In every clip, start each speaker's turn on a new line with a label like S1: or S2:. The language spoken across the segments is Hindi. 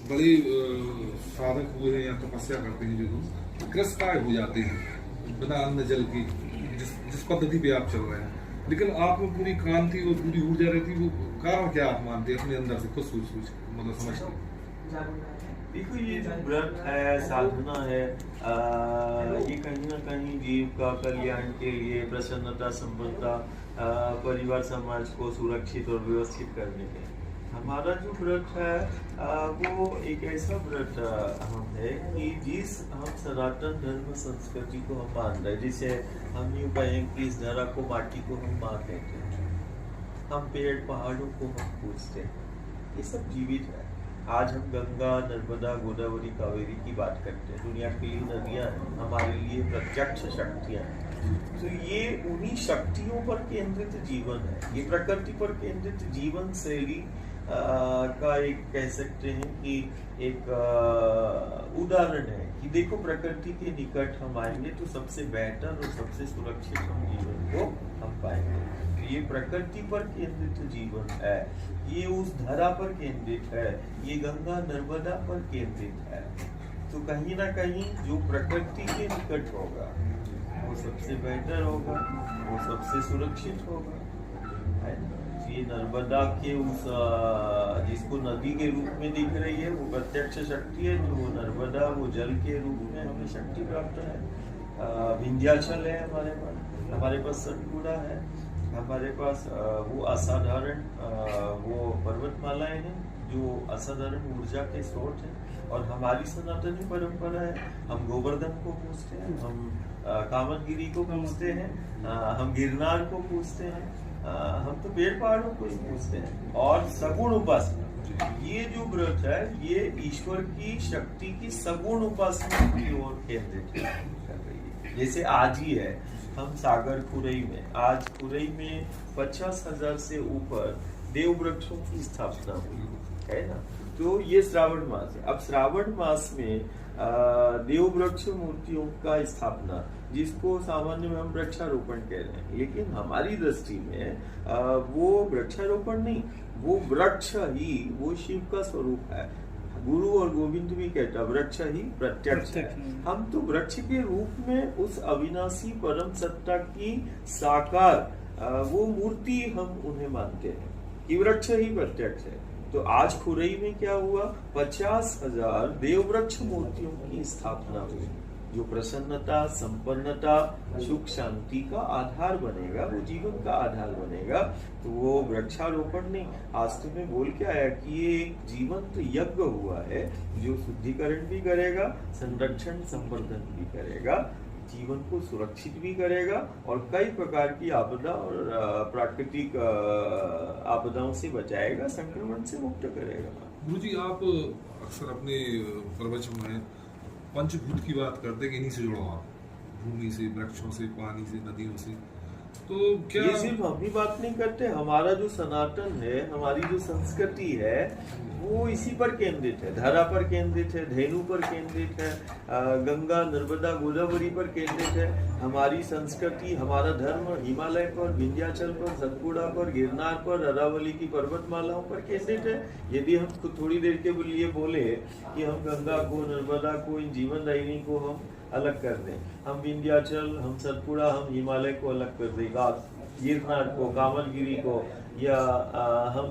S1: बड़े साधक हुए हैं या तपस्या करते हैं जो लोग ग्रस्तकाय हो जाते हैं बिना अन्न जल की, जिस पद्धति पे आप चल रहे हैं, लेकिन आप में पूरी क्रांति और पूरी ऊर्जा रहती है। वो कारण क्या आप मानते हैं अपने अंदर से खुद सोच मतलब समझते?
S2: देखो, ये जो व्रत है, साधना है, ये कहीं ना कहीं जीव का कल्याण के लिए, प्रसन्नता, संपन्नता, परिवार समाज को सुरक्षित और व्यवस्थित करने के लिए हमारा जो व्रत है वो एक ऐसा व्रत हम है कि जिस हम सनातन धर्म संस्कृति को हम मान रहे हैं। जिसे हम यूँ कहें कि इस धरा को, माटी को हम माँ कहते हैं, हम पेड़ पहाड़ों को हम पूजते हैं, ये सब जीवित है। आज हम गंगा, नर्मदा, गोदावरी, कावेरी की बात करते हैं, दुनिया की नदियाँ हैं, हमारे लिए प्रत्यक्ष शक्तियाँ हैं। तो ये उन्हीं शक्तियों पर केंद्रित जीवन है, ये प्रकृति पर केंद्रित जीवन शैली का एक कह सकते हैं कि एक उदाहरण है कि देखो, प्रकृति के निकट हम आएंगे तो सबसे बेहतर और सबसे सुरक्षित हम जीवन को हम पाएंगे। तो ये प्रकृति पर केंद्रित जीवन है, ये उस धरा पर केंद्रित है, ये गंगा नर्मदा पर केंद्रित है। तो कहीं ना कहीं जो प्रकृति के निकट होगा वो सबसे बेहतर होगा, वो सबसे सुरक्षित होगा, है ना। ये नर्मदा के उस जिसको नदी के रूप में दिख रही है वो प्रत्यक्ष शक्ति है, जो नर्मदा वो जल के रूप में हमें शक्ति प्राप्त है। विंध्याचल है हमारे पास सतपुड़ा है, हमारे पास वो असाधारण वो पर्वतमालाएं हैं जो असाधारण ऊर्जा के स्रोत हैं। और हमारी सनातनी परंपरा है, हम गोवर्धन को पूजते हैं, हम कामदगिरी को पूजते हैं, हम गिरनार को पूजते हैं, हम तो पेड़ पहाड़ों को ही पूजते हैं। और सगुण उपासना, ये जो व्रत है ये ईश्वर की शक्ति की सगुण उपासना की ओर केंद्रित कर रही है। जैसे आज ही है, हम सागर खुरई में, आज खुरई में 50,000 से ऊपर देव वृक्षों की स्थापना हुई है ना। तो ये श्रावण मास है। अब श्रावण मास में देव वृक्ष मूर्तियों का स्थापना, जिसको सामान्य में हम वृक्षारोपण कह रहे हैं, लेकिन हमारी दृष्टि में वो वृक्षारोपण नहीं, वो वृक्ष ही वो शिव का स्वरूप है। गुरु और गोविंद भी कहता वृक्ष ही प्रत्यक्ष है। हम तो वृक्ष के रूप में उस अविनाशी परम सत्ता की साकार वो मूर्ति हम उन्हें मानते हैं कि वृक्ष ही प्रत्यक्ष है। तो आज खुरई में क्या हुआ, 50,000 देव वृक्ष मूर्तियों की स्थापना हुई, जो प्रसन्नता, संपन्नता, सुख शांति का आधार बनेगा, वो जीवन का आधार बनेगा। तो वो वृक्षारोपण नहीं, आज तुम्हें बोल के आया कि ये एक जीवंत यज्ञ हुआ है जो शुद्धिकरण भी करेगा, संरक्षण संवर्धन भी करेगा, जीवन को सुरक्षित भी करेगा और कई प्रकार की आपदा और प्राकृतिक आपदाओं से बचाएगा, संक्रमण से मुक्त करेगा।
S1: गुरुजी, आप अक्सर अपने प्रवचन में पंचभूत की बात करते हैं कि इन्हीं से जुड़ा आप, भूमि से, वृक्षों से, पानी से, नदियों से, तो क्या
S2: ये सिर्फ हम ही बात नहीं करते, हमारा जो सनातन है, हमारी जो संस्कृति है वो इसी पर केंद्रित है, धरा पर केंद्रित है, धेनु पर केंद्रित है, गंगा नर्मदा गोदावरी पर केंद्रित है। हमारी संस्कृति, हमारा धर्म हिमालय पर, विंध्याचल पर, सतपुड़ा पर, गिरनार पर, अरावली की पर्वतमालाओं पर केंद्रित है। यदि हम थोड़ी देर के लिए बोले कि हम गंगा को, नर्मदा को, इन जीवन दायिनी को हम अलग कर दें, हम विंध्याचल, हम सतपुड़ा, हम हिमालय को अलग कर देगा, गिरनार को, कामदगिरी को या हम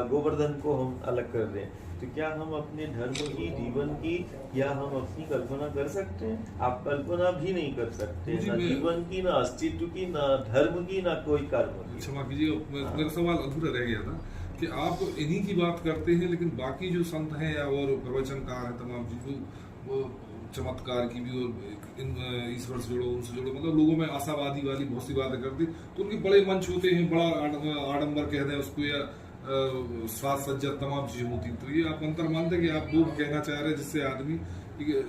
S2: गोवर्धन को हम अलग कर दें, तो क्या हम अपने धर्म की, जीवन की या हम अपनी कल्पना कर सकते हैं? आप कल्पना भी नहीं कर सकते, ना जीवन की, ना अस्तित्व की, ना धर्म की, ना कोई कर्म की।
S1: क्षमा कीजिए, मेरा सवाल अधूरा रह गया था कि आप इन्हीं की बात करते हैं, लेकिन बाकी जो संत हैं या और प्रवचनकार हैं तमाम चीजों, वो चमत्कार की भी और ईश्वर से जुड़ो, उनसे जुड़ो, मतलब लोगों में आशावादी वाली बहुत सी बातें करती, तो उनके बड़े मंच होते हैं, बड़ा आडंबर कह दें उसको, या साज सज्जा तमाम चीजें होती। तो ये आप अंतर मानते हैं कि आप लोग कहना चाह रहे हैं जिससे आदमी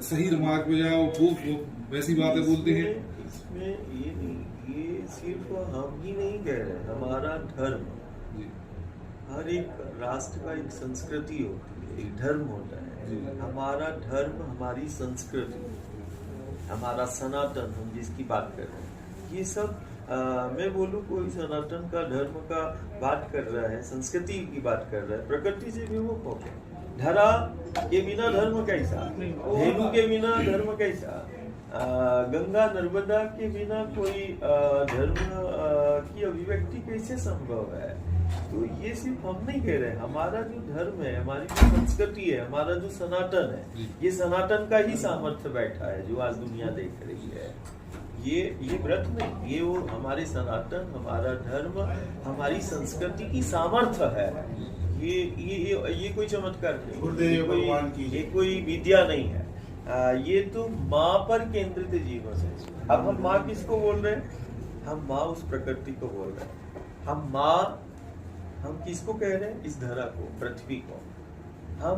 S1: सही मार्ग पे जाए, वो वैसी बातें बोलते हैं?
S2: इसमें ये नहीं, ये सिर्फ हम ही नहीं कह रहे, हमारा धर्म, हर एक राष्ट्र का एक संस्कृति होती है, एक धर्म होता है। हमारा धर्म, हमारी संस्कृति, हमारा सनातन, हम जिसकी बात कर रहे हैं, ये सब मैं बोलूँ कोई सनातन का धर्म का बात कर रहा है, संस्कृति की बात कर रहा है, प्रकृति से विमुख हो गया। धरा के बिना धर्म कैसा, धेनु के बिना धर्म कैसा, गंगा नर्मदा के बिना कोई धर्म की अभिव्यक्ति कैसे संभव है। तो ये सिर्फ हम नहीं कह रहे, हमारा जो धर्म है, हमारी जो संस्कृति है, हमारा जो सनातन है, ये सनातन का ही सामर्थ्य बैठा है जो आज दुनिया देख रही है। ये व्रत नहीं, ये वो हमारे सनातन, हमारा धर्म, हमारी संस्कृति की सामर्थ्य है। ये कोई चमत्कार नहीं, ये कोई विद्या नहीं है। ये तो माँ पर केंद्रित जीवन है। अब हम माँ किसको बोल रहे हैं? हम माँ उस प्रकृति को बोल रहे हैं। हम माँ, हम किसको कह रहे हैं? इस धरा को, पृथ्वी को। हम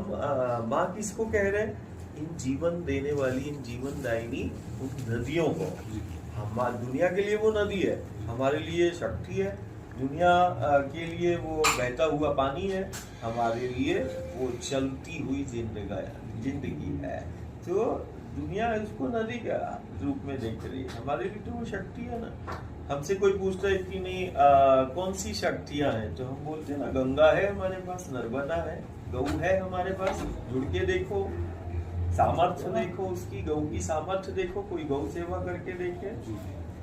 S2: माँ किसको कह रहे हैं? इन जीवन देने वाली, इन जीवन दायिनी उन नदियों को। हम दुनिया के लिए वो नदी है, हमारे लिए शक्ति है। दुनिया के लिए वो बहता हुआ पानी है, हमारे लिए वो चलती हुई जिंदगी है। तो दुनिया इसको नदी का रूप में देख रही है, हमारे लिए तो वो शक्ति है ना। हमसे कोई पूछता है कि नहीं कौन सी शक्तियां हैं, तो हम बोलते हैं ना, गंगा है हमारे पास, नर्मदा है, गऊ है हमारे पास। जुड़ के देखो, सामर्थ्य देखो उसकी, गऊ की सामर्थ्य देखो। कोई गौ सेवा करके देखे,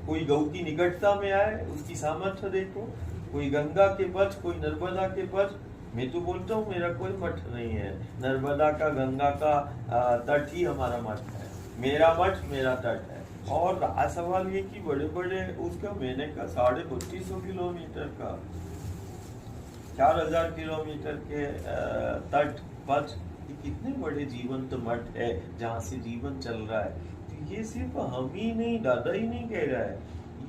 S2: कोई गऊ की निकटता में आए, उसकी सामर्थ्य देखो। कोई गंगा के पथ, कोई नर्मदा के पथ। मैं तो बोलता हूँ मेरा कोई मठ नहीं है, नर्मदा का, गंगा का तट ही हमारा मठ है। मेरा मठ, मेरा तट है। और सवाल ये कि बड़े बड़े उसका मैंने का 3250 किलोमीटर का, 4000 किलोमीटर के तट पथ, कितने बड़े जीवंत मठ है जहाँ से जीवन चल रहा है। तो ये सिर्फ हम ही नहीं, दादा ही नहीं कह रहा है,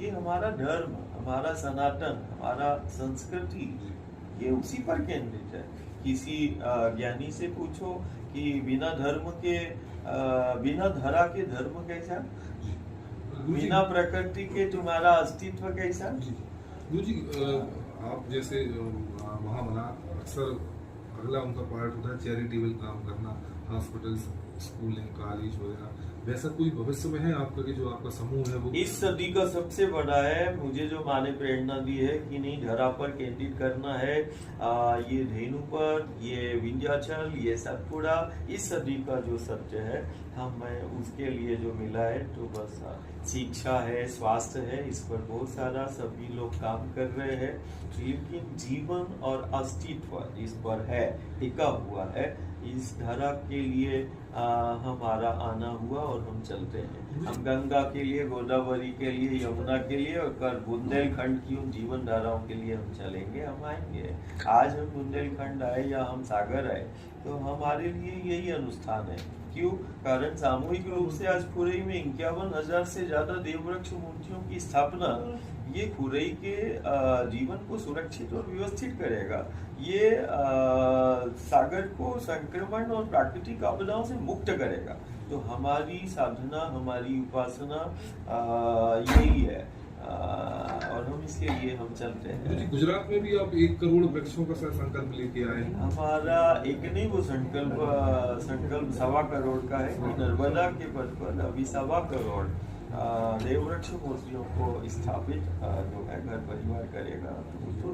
S2: ये हमारा धर्म, हमारा सनातन, हमारा संस्कृति, ये उसी पर केंद्रित है। किसी ज्ञानी से पूछो कि बिना धर्म के, बिना धरा के धर्म कैसा, बिना प्रकृति के तुम्हारा अस्तित्व कैसा।
S1: गुरु जी, आप जैसे वहाँ बना, अक्सर अगला उनका पार्ट होता है चैरिटेबल काम करना, हॉस्पिटल, स्कूलिंग, कॉलेज वगैरह। वैसा कोई भविष्य में है आपका कि जो आपका समूह है वो
S2: इस सदी का सबसे बड़ा है? मुझे जो माँ ने प्रेरणा दी है कि नहीं, धरा पर केंद्रित करना है, ये धेनु पर, ये विंध्याचल, ये सतपुड़ा, इस सदी का जो सत्य है, हमें उसके लिए जो मिला है, तो बस शिक्षा है, स्वास्थ्य है, इस पर बहुत सारा सभी लोग काम कर रहे हैं। लेकिन जीवन और अस्तित्व इस पर है, टिका हुआ है। इस धरा के लिए हमारा आना हुआ और हम चलते हैं। हम गंगा के लिए, गोदावरी के लिए, यमुना के लिए और कल बुंदेलखंड की उन जीवन धाराओं के लिए हम चलेंगे, हम आएंगे। आज हम बुंदेलखंड आए या हम सागर आए, तो हमारे लिए यही अनुष्ठान है। क्यों? कारण सामूहिक रूप से आज खुरई में 51,000 से ज्यादा देववृक्ष मूर्तियों की स्थापना, ये खुरई के जीवन को सुरक्षित और व्यवस्थित करेगा। ये सागर को संक्रमण और प्राकृतिक आपदाओं से मुक्त करेगा। तो हमारी साधना, हमारी उपासना यही है, और हम इसके लिए हम चलते हैं।
S1: गुजरात में भी आप 1 करोड़ वृक्षों का संकल्प लेके आए।
S2: हमारा एक नहीं, वो संकल्प 1.25 करोड़ का है कि नर्मदा के पथ पर अभी 1.25 करोड़ देववृक्ष मूर्तियों को स्थापित जो है घर परिवार करेगा। तो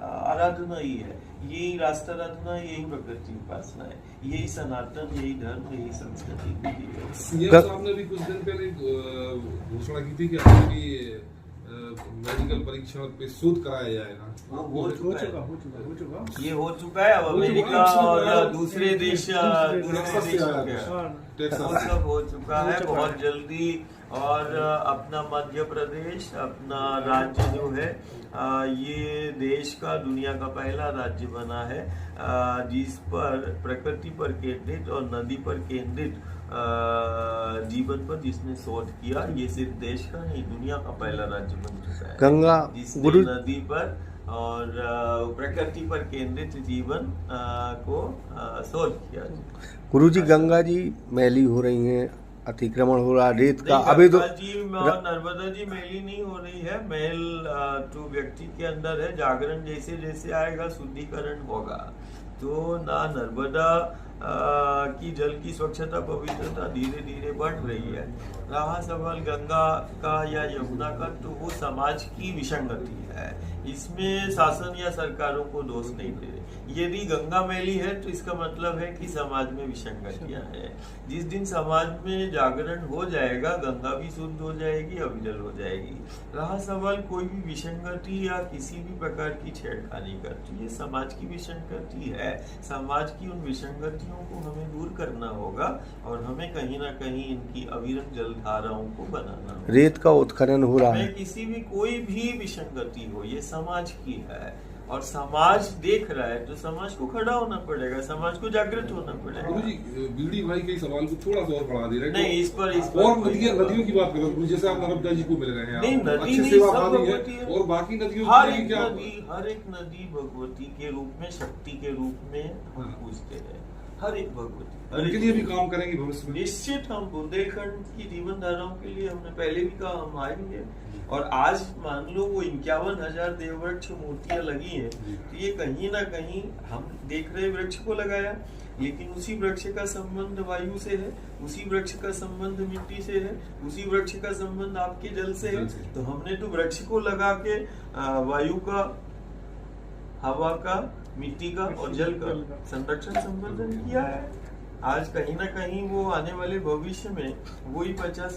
S2: आराधना ही है, यही राष्ट्राराधना, यही प्रकृति उपासना है, यही सनातन, यही धर्म, यही संस्कृति की।
S1: सीएम साहब ने भी कुछ दिन पहले घोषणा की थी कि आपकी मेडिकल परीक्षण पे शोध कराया जाएगा।
S2: हो चुका, ये हो चुका है। अब अमेरिका और दूसरे देश वो सब हो चुका है बहुत जल्दी। और अपना मध्य प्रदेश, अपना राज्य जो है, ये देश का, दुनिया का पहला राज्य बना है जिस पर प्रकृति पर केंद्रित और नदी पर केंद्रित जीवन पर जिसने शोध किया। ये सिर्फ देश का नहीं, दुनिया का पहला राज्य बन चुका है
S3: गंगा,
S2: जिसने नदी पर और प्रकृति पर केंद्रित जीवन को शोध किया।
S3: गुरुजी, गंगा जी मैली हो रही हैं, अतिक्रमण हो रहा, रेत का अभी तो
S2: जी नर्मदा जी मैली नहीं हो रही है। मैल तो व्यक्ति के अंदर है, जागरण जैसे जैसे आएगा शुद्धिकरण होगा। तो ना नर्मदा कि जल की स्वच्छता पवित्रता धीरे धीरे बढ़ रही है। रहा सवाल गंगा का या यमुना का, तो वो समाज की विसंगति है, इसमें शासन या सरकारों को दोष नहीं दे रहे। यदि गंगा मैली है तो इसका मतलब है कि समाज में विसंगतियां हैं। जिस दिन समाज में जागरण हो जाएगा, गंगा भी शुद्ध हो जाएगी, अविरल हो जाएगी। रहा सवाल कोई भी विसंगति या किसी भी प्रकार की छेड़खानी करती, ये समाज की विसंगति है। समाज की उन विसंगतियों को हमें दूर करना होगा और हमें कहीं ना कहीं इनकी अविरत जलधाराओं को बनाना होगा।
S3: रेत का उत्खनन हो रहा है,
S2: किसी भी कोई भी विसंगति हो, ये समाज की है और समाज देख रहा है, तो समाज को खड़ा होना पड़ेगा, समाज को जागृत होना पड़ेगा।
S1: गुरुजी, बीडी भाई के सवाल को थोड़ा सा और बढ़ा दे रहे हैं।
S2: नहीं, इस पर
S1: और नदियों की बात करो, जैसे आप नर्मदा जी को मिल गए हैं,
S2: नहीं, नदी
S1: अच्छी
S2: नहीं,
S1: सेवा
S2: सब
S1: भावी
S2: भगवती है।
S1: और बाकी नदियों
S2: हर
S1: की
S2: एक
S1: क्या?
S2: नदी भगवती के रूप में, शक्ति के रूप में हम
S1: हाँ।
S2: पूजते हैं। हर एक भगवती
S1: उनके लिए भी काम करेंगे भविष्य में।
S2: निश्चित हम बुंदेलखंड की जीवन धाराओं के लिए, हमने पहले भी कहा, हम आएंगे। और आज मान लो वो 51,000 देववृक्ष मूर्तियां लगी हैं, तो ये कहीं ना कहीं हम देख रहे वृक्ष को लगाया, लेकिन उसी वृक्ष का संबंध वायु से है, उसी वृक्ष का संबंध मिट्टी से है, उसी वृक्ष का संबंध आपके जल से है। तो हमने तो वृक्ष को लगा के वायु का, हवा का, मिट्टी का और जल का संरक्षण संवर्धन किया है। आज कहीं ना कहीं वो आने वाले भविष्य में वही 50,000